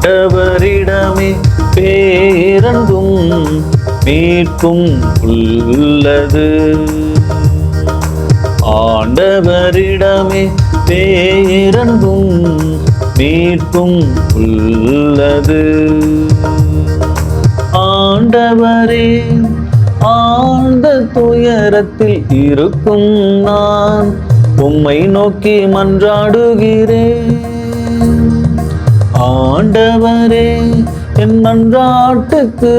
ஆண்டவரிடமே பேரன்பும் மீட்பும் உள்ளது. ஆண்டவரிடமே பேரன்பும் மீட்பும் உள்ளது. ஆண்டவரே, ஆழ்ந்த துயரத்தில் இருக்கும் நான் உம்மை நோக்கி மன்றாடுகிறேன். ஆண்டவரே, என் மன்றாட்டுக்கு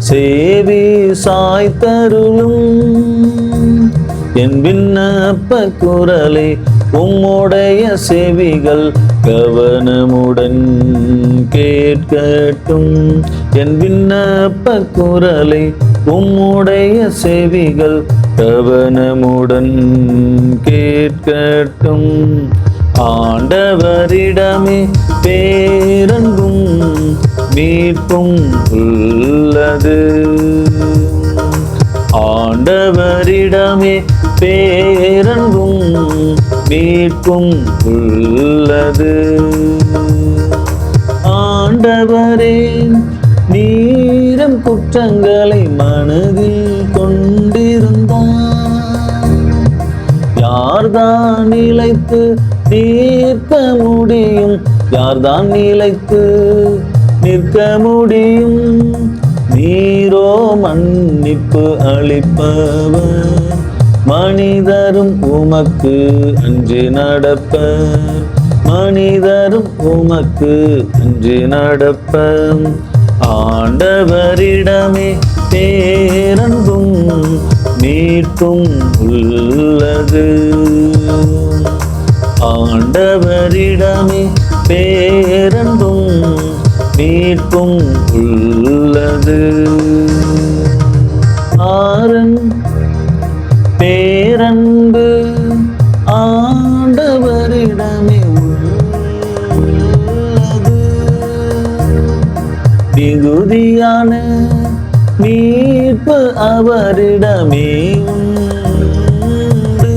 செவி சாய்த்தருளும். என் விண்ணப்ப குரலை உம்முடைய செவிகள் கவனமுடன் கேட்கட்டும். என் விண்ணப்ப குரலை உம்முடைய செவிகள் கவனமுடன் கேட்கட்டும். ஆண்டவரிடமே பேரன்பும் மீட்பும் உள்ளது. ஆண்டவரிடமே பேரன்பும் மீட்பும் உள்ளது. ஆண்டவரே, நீரும் குற்றங்களை மனதில் கொண்டிருந்தார் யார்தான் நிலைத்து நிற்க முடியும்? யார்தான் நிலைத்து நிற்க முடியும்? நீரோ மன்னிப்பு அளிப்பவர், மனிதரும் உமக்கு அஞ்சி நடப்பர். மனிதரும் உமக்கு அஞ்சி நடப்பர். ஆண்டவரிடமே பேரன்பும் மீட்பும் உள்ளது. ஆண்டவரிடமே பேரன்பும் மீட்பும் உள்ளது. ஆரன் பேரன்பு ஆண்டவரிடமே உள்ளது. மிகுதியான மீட்பு அவரிடமே உண்டு.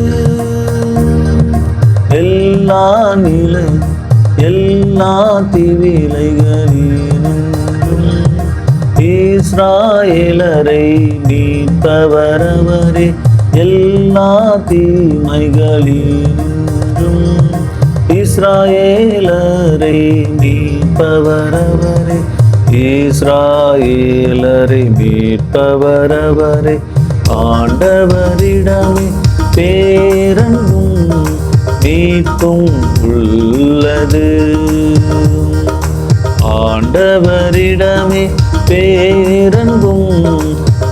எல்லா நிலை எல்லா தீவினைகளிலும் இஸ்ராயேலரை மீட்பவரவரே. எல்லா தீமைகளிலும் இஸ்ராயேலரை மீட்பவரவரே. இஸ்ராயேலரை மீட்பவரவரே. ஆண்டவரிடமே பேரன்பும் மீட்பும் உள்ளது. ஆண்டவரிடமே பேரன்பும்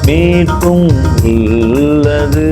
மீட்பும் உள்ளது.